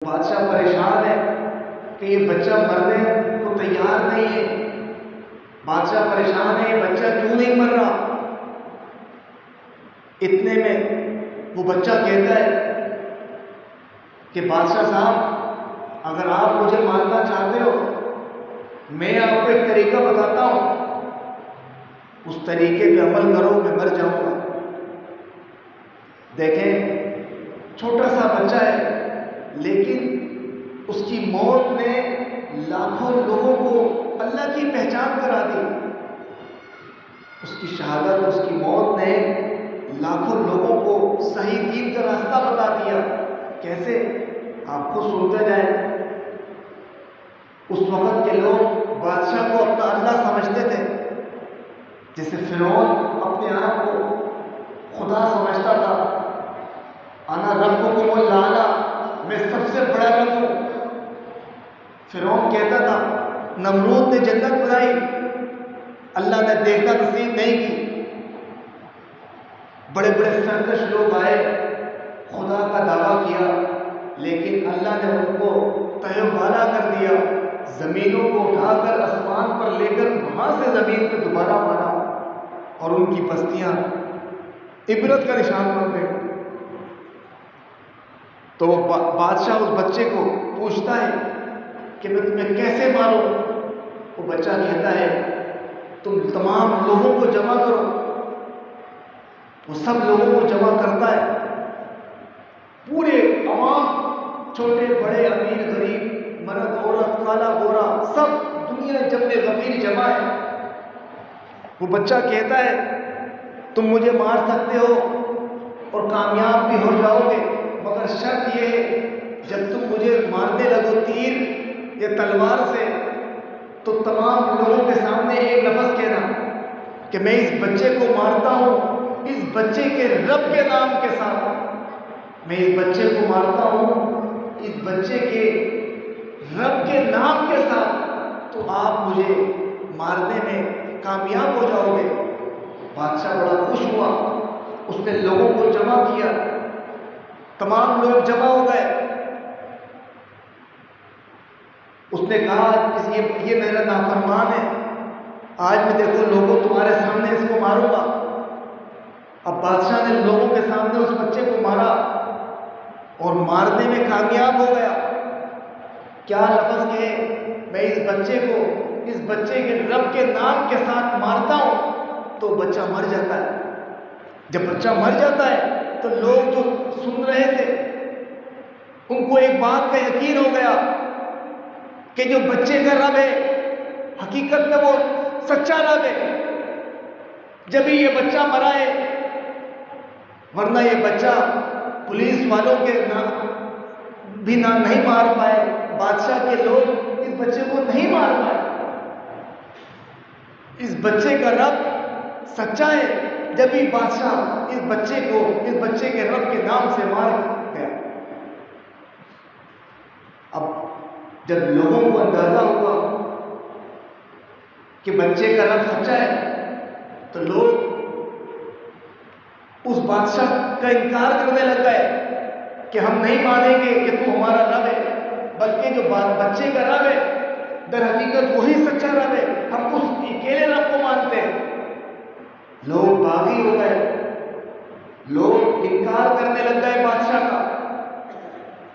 بادشاہ پریشان ہے کہ یہ بچہ مرنے کو تیار نہیں ہے. بادشاہ پریشان ہے یہ بچہ کیوں نہیں مر رہا. اتنے میں وہ بچہ کہتا ہے کہ بادشاہ صاحب اگر آپ مجھے مارنا چاہتے ہو میں آپ کو ایک طریقہ بتاتا ہوں, اس طریقے پہ عمل کرو میں مر جاؤں گا. دیکھیں چھوٹا سا بچہ ہے لیکن اس کی موت نے لاکھوں لوگوں کو اللہ کی پہچان کرا دی. اس کی شہادت, اس کی موت نے لاکھوں لوگوں کو صحیح دین کا راستہ بتا دیا. کیسے؟ آپ کو سنتے جائیں. اس وقت کے لوگ بادشاہ کو اپنا اللہ سمجھتے تھے, جیسے فرعون اپنے آپ کو خدا سمجھتا تھا. انا ربکم الاعلی, میں سب سے بڑا رب ہوں. فرعون کہتا تھا. نمرود نے جنت بنائی, اللہ نے دیکھنا نصیب نہیں کی. بڑے بڑے سرکش لوگ آئے, خدا کا دعویٰ کیا, لیکن اللہ نے ان کو تہہ بالا کر دیا. زمینوں کو اٹھا کر آسمان پر لے کر وہاں سے زمین پہ دوبارہ مارا اور ان کی بستیاں عبرت کا نشان بن گئے. تو وہ بادشاہ اس بچے کو پوچھتا ہے کہ میں تمہیں کیسے ماروں. وہ بچہ کہتا ہے تم تمام لوگوں کو جمع کرو. وہ سب لوگوں کو جمع کرتا ہے, پورے عوام, چھوٹے بڑے, امیر غریب, مرد عورت, کالا گورا, سب دنیا جمع غفیر جمع ہے. وہ بچہ کہتا ہے تم مجھے مار سکتے ہو اور کامیاب بھی ہو جاؤ گے, مگر شرط یہ ہے جب تم مجھے مارنے لگو تیر یا تلوار سے تو تمام لوگوں کے سامنے ایک لفظ کہنا کہ میں اس بچے کو مارتا ہوں اس بچے کے رب کے نام کے ساتھ. میں اس بچے کو مارتا ہوں اس بچے کے رب کے نام کے ساتھ, تو آپ مجھے مارنے میں کامیاب ہو جاؤ گے. بادشاہ بڑا خوش ہوا, اس نے لوگوں کو جمع کیا, تمام لوگ جمع ہو گئے. اس نے کہا یہ میرا نافرمان ہے, آج میں دیکھو لوگوں تمہارے سامنے اس کو ماروں گا. اب بادشاہ نے لوگوں کے سامنے اس بچے کو مارا اور مارنے میں کامیاب ہو گیا. کیا لفظ کہے, میں اس بچے کو اس بچے کے رب کے نام کے ساتھ مارتا ہوں, تو بچہ مر جاتا ہے. جب بچہ مر جاتا ہے تو لوگ جو سن رہے تھے ان کو ایک بات کا یقین ہو گیا کہ جو بچے کا رب ہے حقیقت میں وہ سچا رب ہے. جب ہی یہ بچہ مرا ہے, ورنہ یہ بچہ پولیس والوں کے بھی نہیں مار پائے, بادشاہ کے لوگ اس بچے کو نہیں مار پائے. اس بچے کا رب سچا ہے, جب ہی بادشاہ اس بچے کے رب کے نام سے مار گیا. اب جب لوگوں کو اندازہ ہوا کہ بچے کا رب سچا ہے تو لوگ اس بادشاہ کا انکار کرنے لگ گئے کہ ہم نہیں مانیں گے کہ تو ہمارا رب ہے, بلکہ جو بچے کا رب ہے در حقیقت وہی سچا رب ہے, ہم اس اکیلے رب کو مانتے ہیں. لوگ باغی ہو گئے, لوگ انکار کرنے لگ گئے بادشاہ کا.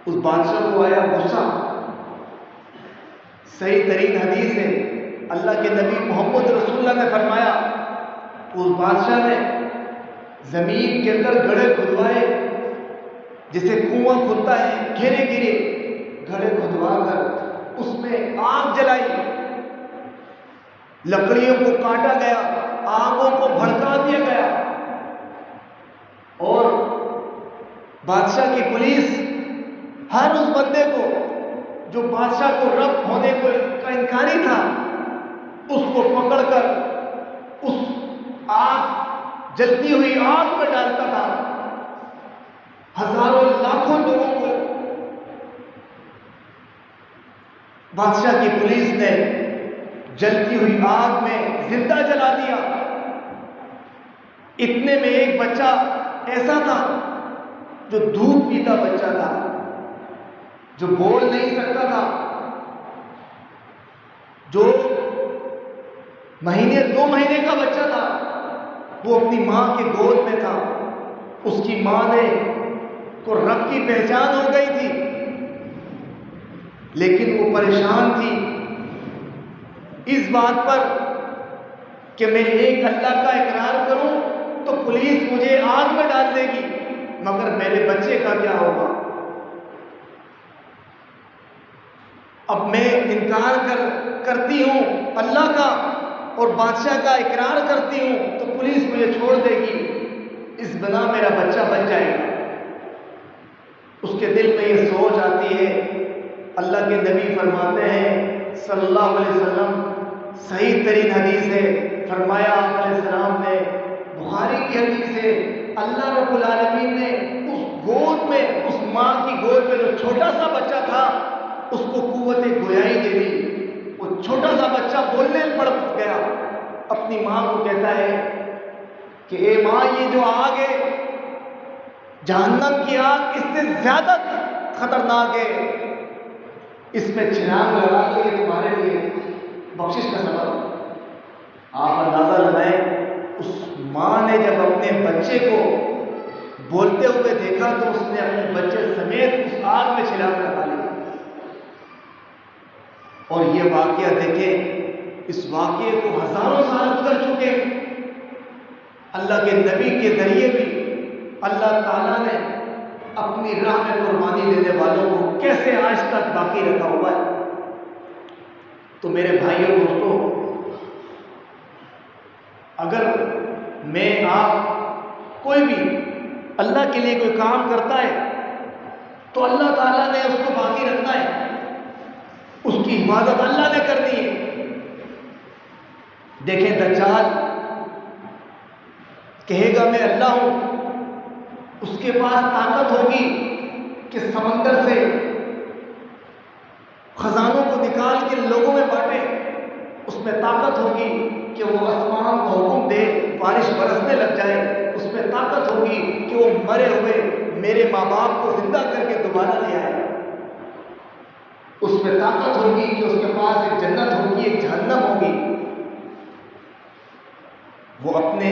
اس بادشاہ کو آیا غصہ. صحیح ترین حدیث ہے, اللہ کے نبی محمد رسول اللہ نے فرمایا اس بادشاہ نے زمین کے اندر گڑھے کھدوائے, جیسے کنواں کھدتا ہے گھیرے گھیرے گڑھے کھدوا کر اس میں آگ جلائی, لکڑیوں کو کاٹا گیا, آگوں کو بھڑکا دیا گیا, اور بادشاہ کی پولیس ہر اس بندے کو جو بادشاہ کو رب ہونے کا انکاری تھا اس کو پکڑ کر اس آگ جلتی ہوئی آگ میں ڈالتا تھا. ہزاروں لاکھوں لوگوں کو بادشاہ کی پولیس نے جلتی ہوئی آگ میں زندہ جلا دیا. اتنے میں ایک بچہ ایسا تھا جو دودھ پیتا بچہ تھا, جو بول نہیں سکتا تھا، جو مہینے 2 مہینے کا بچہ تھا، وہ اپنی ماں کے گود میں تھا. اس کی ماں نے کو رب کی پہچان ہو گئی تھی، لیکن وہ پریشان تھی اس بات پر کہ میں ایک اللہ کا اقرار کروں تو پولیس مجھے آگ میں ڈال دے گی، مگر میرے بچے کا کیا ہوگا؟ اب میں انکار کرتی ہوں اللہ کا اور بادشاہ کا اقرار کرتی ہوں تو پولیس مجھے چھوڑ دے گی، اس بنا میرا بچہ بچ جائے گا. اس کے دل میں یہ سوچ آتی ہے. اللہ کے نبی فرماتے ہیں صلی اللہ علیہ وسلم، صحیح ترین حدیث ہے، فرمایا آپ علیہ السلام نے، بخاری کی حدیث ہے، اللہ رب العالمین نے اس گود میں، اس ماں کی گود میں جو چھوٹا سا بچہ تھا اس کو قوت گویائی دے دی. وہ چھوٹا سا بچہ بولنے پڑ گیا، اپنی ماں کو کہتا ہے کہ اے ماں، یہ جو آگ ہے، جہنم کی آگ، اس سے زیادہ خطرناک ہے، اس میں چراغ لگا دو، یہ تمہارے لیے بخشش کا سبب. آپ اندازہ لگائیں، اس ماں نے جب اپنے بچے کو بولتے ہوئے دیکھا تو اس نے اپنے بچے سمیت اس آگ میں چراغ لگا لیا. اور یہ واقعہ دیکھیں، اس واقعے کو ہزاروں سال گزر چکے، اللہ کے نبی کے ذریعے بھی اللہ تعالیٰ نے اپنی راہ میں قربانی دینے والوں کو کیسے آج تک باقی رکھا ہوا ہے. تو میرے بھائیوں دوستوں، اگر میں آپ کوئی بھی اللہ کے لیے کوئی کام کرتا ہے تو اللہ تعالیٰ نے اس کو باقی رکھنا ہے، اس کی حفاظت اللہ نے کرنی ہے. دیکھیں دجال کہے گا میں اللہ ہوں، اس کے پاس طاقت ہوگی کہ سمندر سے خزانوں کو نکال کے لوگوں میں بانٹے، اس میں طاقت ہوگی کہ وہ آسمان کو حکم دے بارش برسنے لگ جائے، اس میں طاقت ہوگی کہ وہ مرے ہوئے میرے ماں باپ کو زندہ کر کے دوبارہ لے آئے، اس میں طاقت ہوگی کہ اس کے پاس ایک جنت ہوگی، ایک جہنم ہوگی. وہ اپنے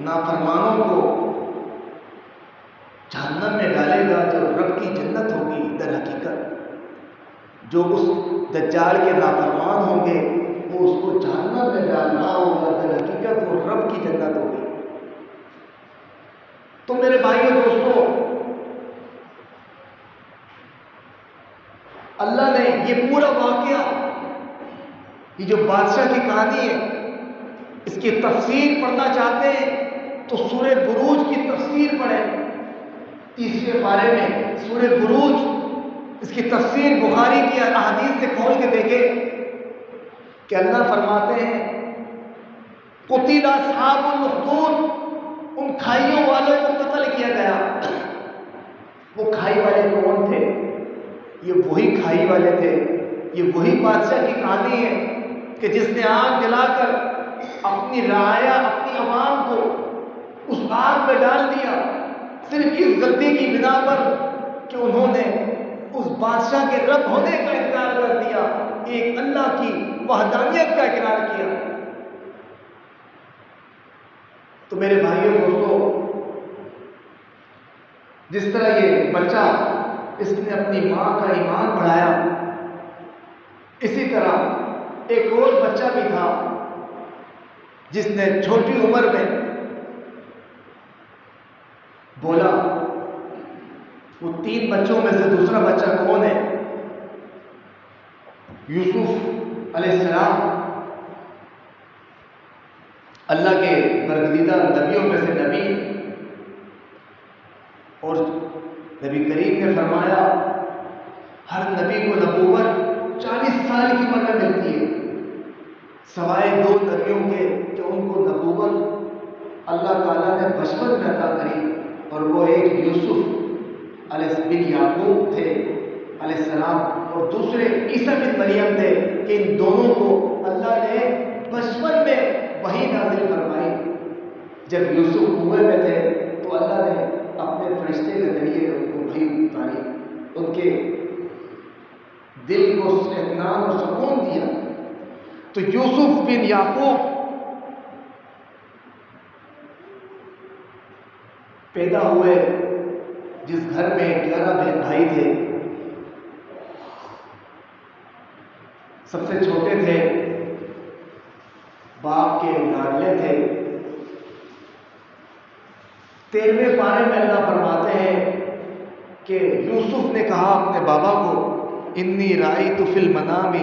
نافرمانوں کو جہنم میں ڈالے گا جو رب کی جنت ہوگی. در حقیقت جو اس دجال کے نافرمان ہوں گے وہ اس کو جہنم میں ڈالنا ہوگا، در حقیقت وہ رب کی جنت ہوگی. تو میرے بھائیوں دوستوں، اللہ نے یہ پورا واقعہ، یہ جو بادشاہ کی کہانی ہے، اس کی تفسیر پڑھنا چاہتے ہیں تو سورہ بروج کی تفسیر پڑھیں. 30ویں پارے میں سورہ بروج، اس کی تفسیر بخاری کی احادیث سے کھول کے دیکھیں کہ اللہ فرماتے ہیں قتل اصحاب الاخدود، ان کھائیوں والوں کو قتل کیا گیا. وہ کھائی والے کون تھے؟ یہ وہی کھائی والے تھے. یہ وہی بادشاہ کی کہانی ہے کہ جس نے آگ جلا کر اپنی رعایا، اپنی عوام کو اس آگ میں ڈال دیا، صرف اس غلطی کی بنا پر کہ انہوں نے اس بادشاہ کے رب ہونے کا انکار کر دیا، ایک اللہ کی وحدانیت کا اقرار کیا. تو میرے بھائیوں دوستوں، جس طرح یہ بچہ اس نے اپنی ماں کا ایمان بڑھایا، اسی طرح ایک اور بچہ بھی تھا جس نے چھوٹی عمر میں بولا. وہ 3 بچوں میں سے دوسرا بچہ کون ہے؟ یوسف علیہ السلام، اللہ کے برگزیدہ نبیوں میں سے نبی. اور نبی کریم نے فرمایا ہر نبی کو نبوت 40 سال کی عمر میں ملتی ہے، سوائے 2 نبیوں کے کہ ان کو نبوت اللہ تعالیٰ نے بچپن میں عطا کری، اور وہ ایک یوسف علیہ بن یعقوب تھے علیہ السلام، اور دوسرے عیسیٰ بن مریم تھے کہ ان دونوں کو اللہ نے بچپن میں وحی نازل فرمائی. جب یوسف کنویں میں تھے تو اللہ نے اپنے فرشتے کے ذریعے ان کو وحی اتاری. ان کے دل کو اطمینان اور سکون دیا. تو یوسف بن یعقوب پیدا ہوئے جس گھر میں 11 بہن بھائی تھے. سب سے چھوٹے تھے، باپ کے لاڈلے تھے. 13ویں پارے میں اللہ فرماتے ہیں کہ یوسف نے کہا اپنے بابا کو، انی رأیت فی المنام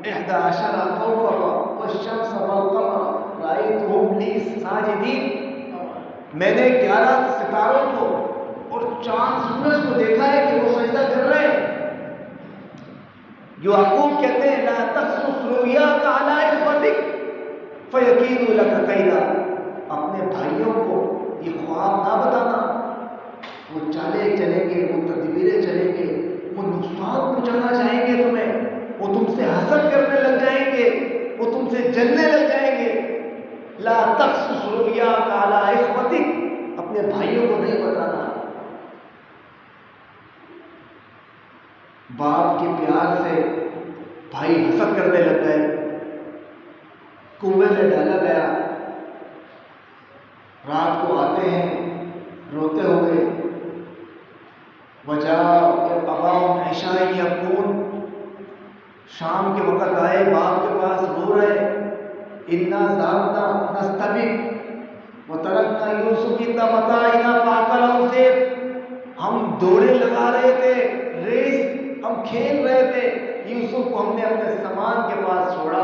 11 کوكبا والشمس والقمر رأیتهم لی ساجدین. میں نے 11 ستاروں کو اور چاند سورج کو دیکھا ہے کہ وہ سجدہ کر رہے ہیں. یعقوب کہتے ہیں لا تقصص رؤیاک علی اخوتک فیکیدوا لک کیدا. اپنے بھائیوں کو یہ خواب نہ بتانا، وہ چالیں چلیں گے، وہ تدبیریں چلیں گے، وہ نقصان پہنچانا چاہیں گے تمہیں، وہ تم سے حسد کرنے لگ جائیں گے، وہ تم سے جلنے لگ جائیں گے. لا تقصص رؤیاک علی اخوتک، اپنے بھائیوں کو نہیں بتانا. باپ کے پیار سے بھائی حسد کرنے لگ گئے، کنویں میں ڈالا گیا. رات کو آتے ہیں روتے ہوئے، وجاء اباہم عشاء یبکون. شام کے وقت آئے، باپ کے پاس رو رہے، انا ذهبنا نستبق وترکنا یوسف عند متاعنا فاکلہ الذئب. ہم دوڑے لگا رہے تھے، ریس ہم کھیل رہے تھے، یوسف کو ہم نے اپنے سامان کے پاس چھوڑا،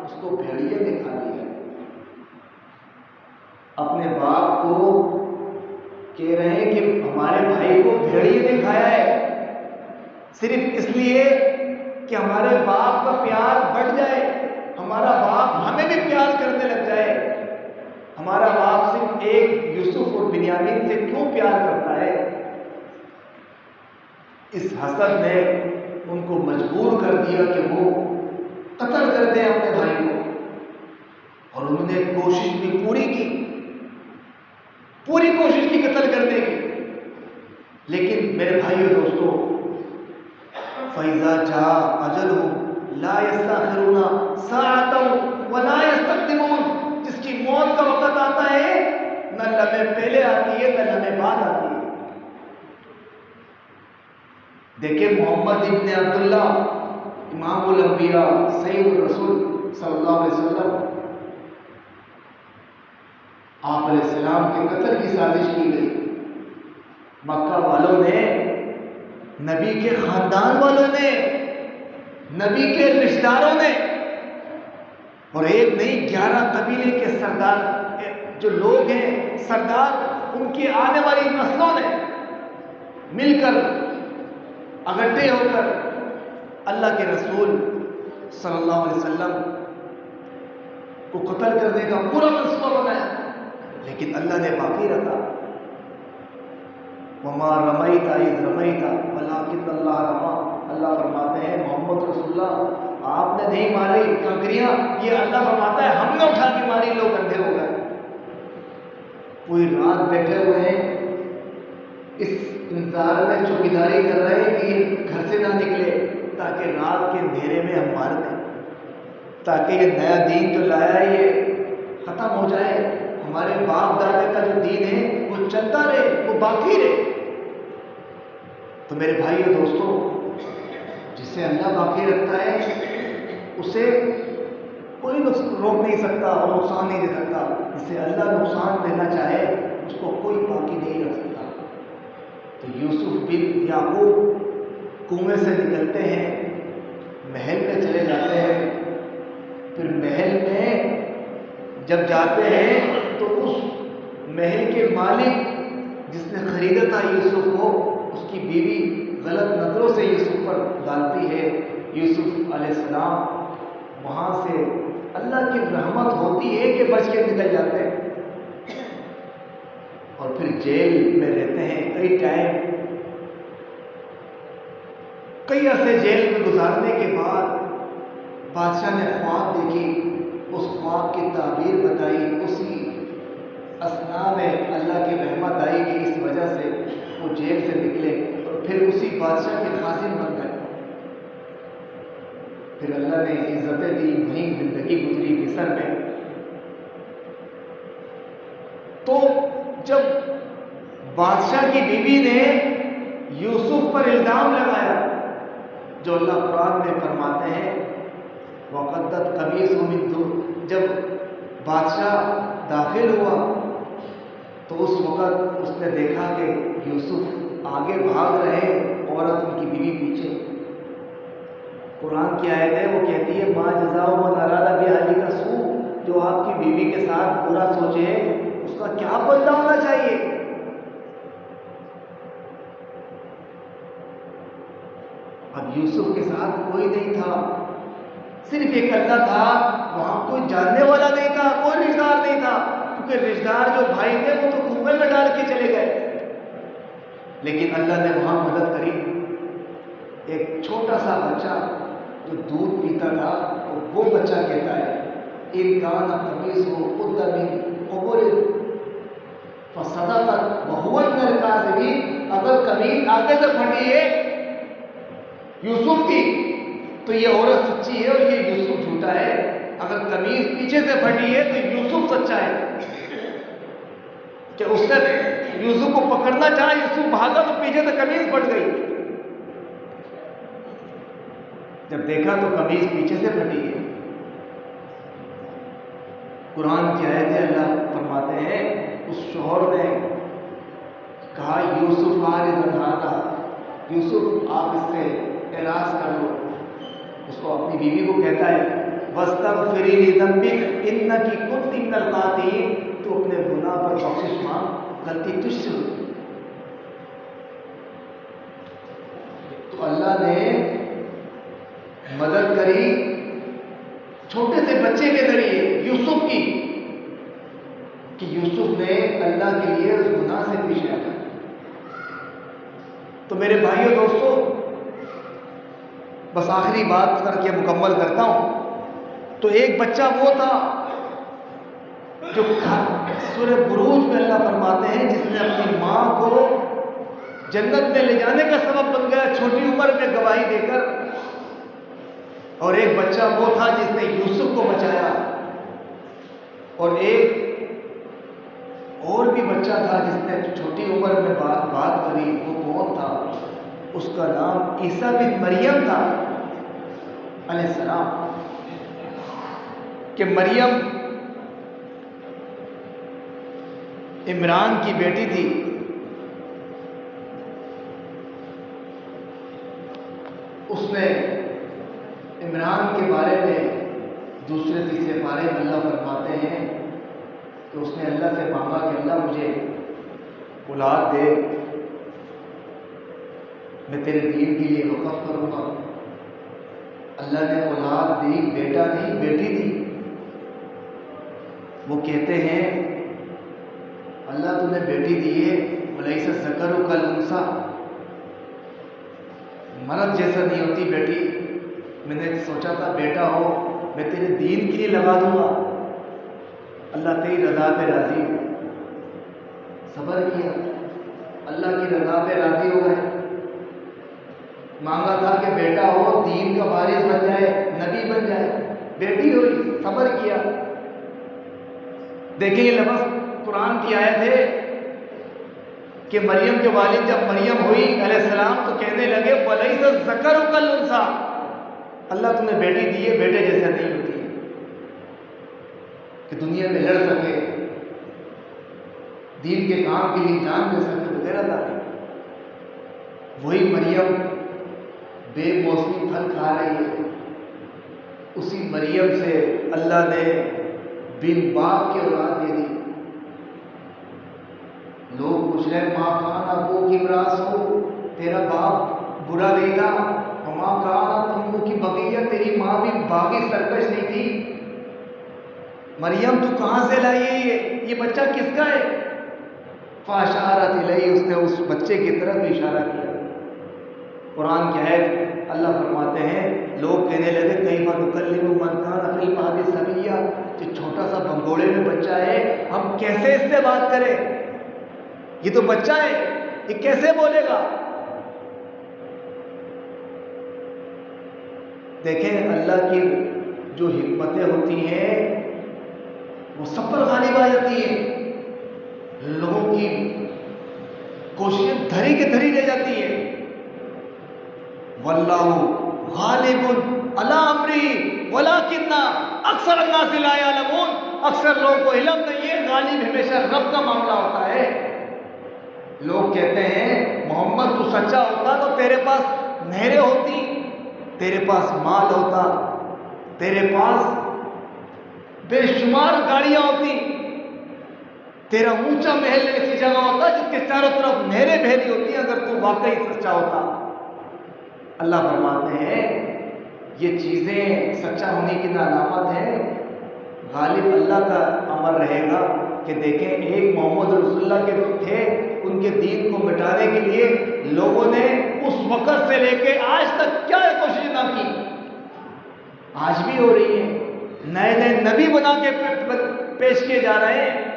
اس کو بھیڑیے نے کھا لیا. اپنے باپ کو کہہ رہے ہیں کہ ہمارے بھائی کو بھیڑیے نے کھایا ہے، صرف اس لیے کہ ہمارے باپ کا پیار بڑھ جائے، ہمارا باپ ہمیں بھی پیار کرنے لگ جائے. ہمارا باپ صرف ایک یوسف اور بنیامین سے کیوں پیار کرتا ہے؟ اس حسد نے ان کو مجبور کر دیا کہ وہ قتل کر دیں اپنے بھائی کو. اور انہوں نے کوشش بھی پوری کی قتل کرنے کی. لیکن میرے بھائیو دوستو، فَإِذَا جَاءَ أَجَلُهُمْ لَا يَسْتَأْخِرُونَ سَاعَةً وَلَا يَسْتَقْدِمُونَ. جس کی موت کا وقت آتا ہے، نہ لمحے پہلے آتی ہے نہ لمحے بعد آتی ہے. دیکھیں محمد ابن عبداللہ امام الانبیاء سید الرسول صلی اللہ علیہ وسلم، آپ علیہ السلام کے قتل کی سازش کی گئی. مکہ والوں نے، نبی کے خاندان والوں نے، نبی کے رشتہ داروں نے، اور ایک نہیں 11 قبیلے کے سردار جو لوگ ہیں، سردار، ان کی آنے والی نسلوں نے مل کر اکٹھے ہو کر اللہ کے رسول صلی اللہ علیہ وسلم کو قتل کرنے کا پورا منصوبہ بنایا. لیکن اللہ نے باقی رکھا. وما رمیت اذ رمیت ولکن اللہ رمی. اللہ فرماتے ہیں محمد رسول اللہ آپ نے نہیں ماری کنکریاں، یہ اللہ فرماتا ہے ہم نے اٹھا کے ماری، لوگ اندھے ہو گئے. پوری رات بیٹھے ہوئے ہیں، اس انتظار میں چوکیداری کر رہے ہیں کہ یہ گھر سے نہ نکلے تاکہ رات کے اندھیرے میں ہم مار دیں، تاکہ یہ نیا دین جو لایا ہے یہ ختم ہو جائے، ہمارے باپ دادے کا جو دین ہے وہ چلتا رہے، وہ باقی رہے. تو میرے بھائی اور دوستو، جسے اللہ باقی رکھتا ہے اسے کوئی روک نہیں سکتا اور نقصان نہیں دے سکتا. جسے اللہ نقصان دینا چاہے اس کو کوئی باقی نہیں رکھ سکتا. تو یوسف بن یعقوب کنویں سے نکلتے ہیں، محل میں چلے جاتے ہیں. پھر محل میں جب جاتے ہیں تو اس محل کے مالک جس نے خریدا تھا یوسف کو، اس کی بیوی غلط نظروں سے یوسف پر ڈالتی ہے. یوسف علیہ السلام وہاں سے اللہ کی رحمت ہوتی ہے کہ بچ کے نکل جاتے ہیں، اور پھر جیل میں رہتے ہیں کئی ٹائم. کئی عرصے جیل میں گزارنے کے بعد بادشاہ نے خواب دیکھی، اس خواب کی تعبیر بتائی. اسی اثنا میں اللہ کی رحمت آئی کہ اس وجہ سے وہ جیل سے نکلے اور پھر اسی بادشاہ کے خازن بن گئے. پھر اللہ نے عزتیں دی، وہیں زندگی گزری مصر میں. تو جب بادشاہ کی بیوی نے یوسف پر الزام لگایا، جو اللہ قرآن میں فرماتے ہیں وقدت قمیصہ من دبر، جب بادشاہ داخل ہوا تو اس وقت اس نے دیکھا کہ یوسف آگے بھاگ رہے، عورت ان کی بیوی پیچھے. قرآن کی آیت ہے، وہ کہتی ہے ما جزاء من اراد باہلک سوء، جو آپ کی بیوی کے ساتھ برا سوچے اس کا کیا بدلہ ہونا چاہیے. اب یوسف کے ساتھ کوئی نہیں تھا، صرف ایک اللہ تھا، وہاں کوئی جاننے والا نہیں تھا، کوئی رشتہ دار نہیں تھا، کیونکہ رشتہ دار جو بھائی تھے وہ تو کنویں میں ڈال کے چلے گئے. لیکن اللہ نے وہاں مدد کری. ایک چھوٹا سا بچہ جو دودھ پیتا تھا تو وہ بچہ کہتا ہے ان کان قمیصہ قد من قبل فصدقت وهو من الكاذبین، اگر قمیص آگے سے پھٹی ہے یوسف کی تو یہ عورت سچی ہے اور یہ یوسف جھوٹا ہے، اگر قمیص پیچھے سے پھٹی ہے تو یوسف سچا ہے. کہ اس نے یوسف کو پکڑنا چاہا، یوسف بھاگا تو پیچھے سے قمیص پھٹ گئی. جب دیکھا تو قمیص پیچھے سے پھٹی ہے. قرآن کی آیت ہے، اللہ فرماتے ہیں اس شوہر نے کہا یوسف عارض ھذا، یوسف آپ اس سے اعراض کر لو. اس کو اپنی بیوی کو کہتا ہے واستغفری لذنبک انک کنت من الخاطئین، تو اپنے گناہ پر بخشش مانگ، غلطی تجھ سے ہوئی. تو اللہ نے مدد کری چھوٹے سے بچے کے ذریعے یوسف کی، کہ یوسف نے اللہ کے لیے اس گناہ سے پیچھے ہٹا. تو میرے بھائیو دوستو، بس آخری بات کر کے مکمل کرتا ہوں. تو ایک بچہ وہ تھا جو سورہ بروج میں اللہ فرماتے ہیں جس نے اپنی ماں کو جنت میں لے جانے کا سبب بن گیا چھوٹی عمر میں گواہی دے کر. اور ایک بچہ وہ تھا جس نے یوسف کو بچایا. اور ایک اور بھی بچہ تھا جس نے چھوٹی عمر میں بات کری، وہ کون تھا؟ اس کا نام عیسیٰ بن مریم تھا علیہ السلام. کہ مریم عمران کی بیٹی تھی. اس نے عمران کے بارے میں دوسرے تیسرے بارے میں اللہ فرماتے ہیں کہ اس نے اللہ سے مانگا کہ اللہ مجھے اولاد دے، میں تیرے دین کے لیے وقف کروں گا. اللہ نے اولاد دی، بیٹا نہیں بیٹی دی. وہ کہتے ہیں اللہ تو نے بیٹی دی ہے، ولیس الذکر کالانثیٰ، مرد جیسا نہیں ہوتی بیٹی. میں نے سوچا تھا بیٹا ہو میں تیرے دین کے لیے لگا دوں گا. اللہ تیری رضا پہ راضی ہو. صبر کیا، اللہ کی رضا پہ راضی ہو گئے. مانگا تھا کہ بیٹا ہو دین کا وارث بن جائے، نبی بن جائے، بیٹی ہوئی، صبر کیا. دیکھیں یہ لفظ قرآن کی آیت ہے کہ مریم کے والد جب مریم ہوئی علیہ السلام تو کہنے لگے وَلَيْسَ الذَّكَرُ كَالْأُنثىٰ، اللہ تم نے بیٹی دی ہے، بیٹے جیسا نہیں ہوتی ہے کہ دنیا میں لڑ سکے، دین کے کام کے لیے جان دے سکے وغیرہ تعلیم. وہی مریم بے موسمی پھل کھا رہی ہے، اسی مریم سے اللہ نے بن باپ کی اولاد دے دی. لوگ پوچھ رہے ماں کہاں ابو کی براس ہو، تیرا باپ برا نہیں تھا، ماں کہاں تمو کی بغیہ، تیری ماں بھی باغی سرکش نہیں تھی. مریم تو کہاں سے لائی ہے یہ بچہ کس کا ہے؟ فاشارت الیہ، اس نے اس بچے کی طرف اشارہ کیا. قرآن کی آیت اللہ فرماتے ہیں لوگ کہنے لگے کیف نکلم من کان فی المہد صبیا، جو چھوٹا سا بنگوڑے میں بچہ ہے ہم کیسے اس سے بات کریں، یہ تو بچہ ہے یہ کیسے بولے گا. دیکھیں اللہ کی جو حکمتیں ہوتی ہیں وہ سب پر غالب آ جاتی ہیں، لوگوں کی کوششیں دھری کے دھری رہ جاتی ہے۔ واللہ غالب علی امری ولکن اکثر الناس لا یعلمون، اکثر لوگوں کو علم نہیں ہے، غالب ہمیشہ رب کا معاملہ ہوتا ہے۔ لوگ کہتے ہیں محمد تو سچا ہوتا تو تیرے پاس نہریں ہوتی، تیرے پاس مال ہوتا، تیرے پاس بے شمار گاڑیاں ہوتی، تیرا اونچا محل ایسی جگہ ہوتا جس کے چاروں طرف نہریں بہتی ہوتی، اگر تو واقعی سچا ہوتا۔ اللہ فرماتے ہیں یہ چیزیں سچا ہونے کی علامت ہے، غالب اللہ کا امر رہے گا کہ دیکھیں ایک محمد رسول اللہ کے تھے، ان کے دین کو مٹانے کے لیے لوگوں نے اس وقت سے لے کے آج تک کیا کوشش نہ کی، آج بھی ہو رہی ہے، نئے نئے نبی بنا کے پیش کیے جا رہے ہیں،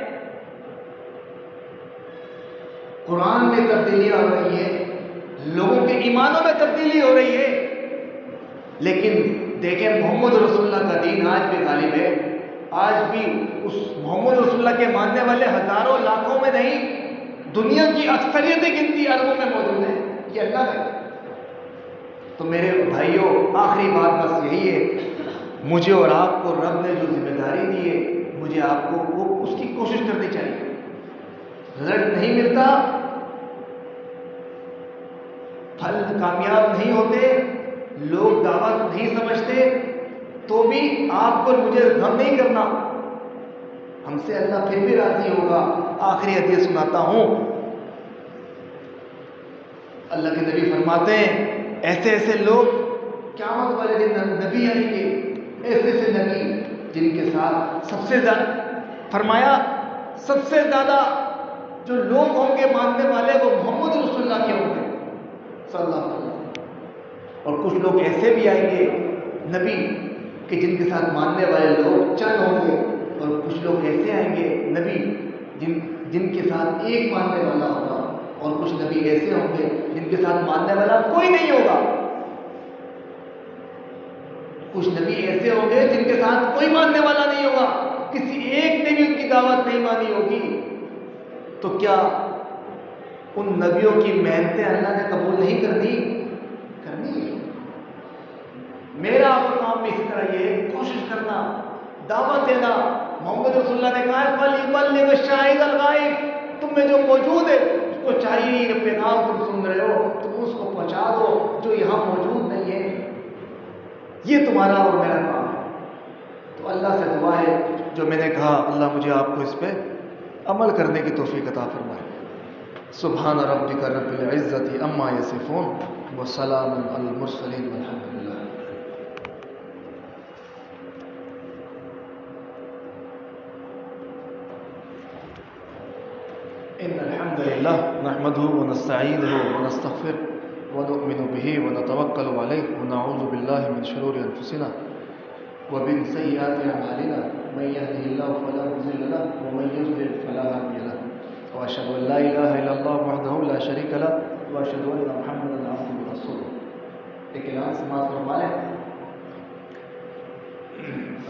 قرآن میں تبدیلیاں ہو رہی ہیں، لوگوں کے ایمانوں میں تبدیلی ہو رہی ہے، لیکن دیکھیں محمد رسول اللہ کا دین آج بھی غالب ہے، آج بھی اس محمد رسول اللہ کے ماننے والے ہزاروں لاکھوں میں نہیں، دنیا کی اکثریت گنتی اربوں میں موجود ہے، یہ اللہ ہے۔ تو میرے بھائیوں آخری بات بس یہی ہے، مجھے اور آپ کو رب نے جو ذمہ داری دی ہے، مجھے آپ کو وہ اس کی کوشش کرنی چاہیے۔ رزلٹ نہیں ملتا، پھل کامیاب نہیں ہوتے، لوگ دعوت نہیں سمجھتے، تو بھی آپ کو مجھے غم نہیں کرنا، ہم سے اللہ پھر بھی راضی ہوگا۔ آخری حدیث سناتا ہوں، اللہ کے نبی فرماتے ہیں ایسے ایسے لوگ قیامت والے دن نبی آئیں گے، ایسے ایسے نبی جن کے ساتھ سب سے زیادہ فرمایا سب سے زیادہ جو لوگ ہوں گے ماننے والے وہ محمد رسول اللہ کے ہوں گے صلی اللہ علیہ وسلم، اور کچھ لوگ ایسے بھی آئیں گے نبی کہ جن کے ساتھ ماننے والے لوگ چند ہوں گے، اور کچھ لوگ ایسے آئیں گے نبی جن کے ساتھ ایک ماننے والا ہوگا، اور کچھ نبی ایسے ہوں گے جن کے ساتھ ماننے والا کوئی نہیں ہوگا، کچھ نبی ایسے ہوں گے جن کے ساتھ کوئی ماننے والا نہیں ہوگا، کسی ایک نے بھی ان کی دعوت نہیں مانی ہوگی، تو کیا ان نبیوں کی محنتیں اللہ نے قبول نہیں کرنی؟ کرنی ہے۔ میرا آپ کا کام بھی اسی طرح یہ ہے، کوشش کرنا، دعوت دینا۔ محمد رسول اللہ نے کہا ہے فَلْيُبَلِّغِ الشَّاهِدَ الْغَائِبَ، تم میں جو موجود ہے اس کو چاہیے یہ پیغام تم سن رہے ہو تم اس کو پہنچا دو، جو یہاں موجود نہیں ہے، یہ تمہارا اور میرا کام ہے۔ تو اللہ سے دعا ہے جو میں نے کہا اللہ مجھے آپ کو اس پہ عمل کرنے کی توفیق عطا فرمائے۔ سبحان ربک رب العزت عما یصفون وسلام علی المرسلین والحمد للہ۔ ان الحمد للہ نحمده ونستعینه ونستغفره ونؤمن به ونتوکل علیہ ونعوذ باللہ من شرور انفسنا ومن سیئات اعمالنا من يهده الله فلا مضل له ومن يضلل فلا هادي له واشهد ان لا اله الا الله وحده لا شريك له واشهد ان محمدا عبده ورسوله۔ ایک اعلان سماعت فرما لیں،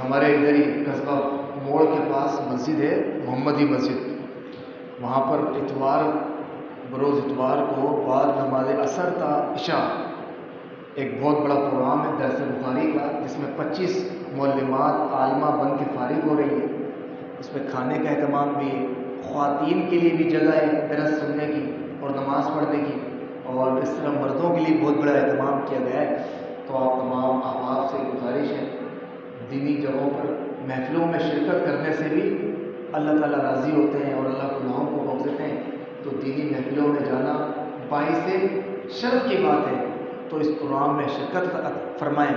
ہمارے ادھر ہی قصبہ موڑ کے پاس مسجد ہے محمدی مسجد، وہاں پر بروز اتوار کو بعد نماز اثر تا عشاء ایک بہت بڑا پروگرام ہے درس بخاری کا، جس میں 25 معلمات عالمہ بن کے فارغ ہو رہی ہے، اس میں کھانے کا اہتمام بھی ہے، خواتین کے لیے بھی جگہ ہے درس سننے کی اور نماز پڑھنے کی، اور اس طرح مردوں کے لیے بہت بڑا اہتمام کیا گیا ہے۔ تو آپ تمام احباب سے گزارش ہے، دینی جگہوں پر محفلوں میں شرکت کرنے سے بھی اللہ تعالیٰ راضی ہوتے ہیں اور اللہ گناہوں کو بخش دیتے ہیں، تو دینی محفلوں میں جانا باعث شرف کی بات ہے، تو اس پروگرام میں شرکت فرمائیں۔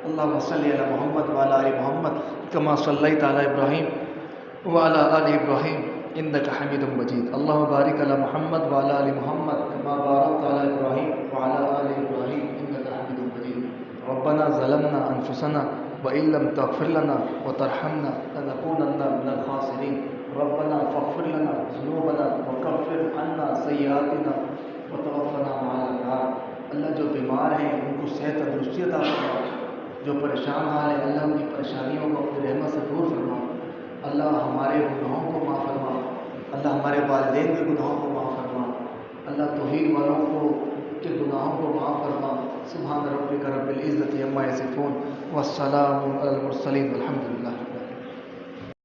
اللہم صلی علی محمد وعلی آل محمد کما صلیت علی ابراہیم وعلی آل ابراہیم انک حمید مجید، اللہم بارک علی محمد وعلی آل محمد کما بارکت علی ابراہیم وعلی آل ابراہیم انک حمید مجید۔ ربنا ظلمنا انفسنا وإن لم تغفر لنا وترحمنا لنكونن من الخاسرين، ربنا فاغفر لنا ذنوبنا وكفر عنا سيئاتنا وتوفنا مع الأبرار۔ اللہ جو بیمار ہیں ان کو صحت تندرستی عطا فرما، جو پریشان حال ہے اللہ ان کی پریشانیوں کو اپنی رحمت سے دور فرما، اللہ ہمارے گناہوں کو معاف فرما، اللہ ہمارے والدین کے گناہوں کو معاف فرما، اللہ توحید والوں کو کے گناہوں کو معاف فرما۔ سبحان ربک رب العزت عما یصفون والسلام علی المرسلین والحمد للہ۔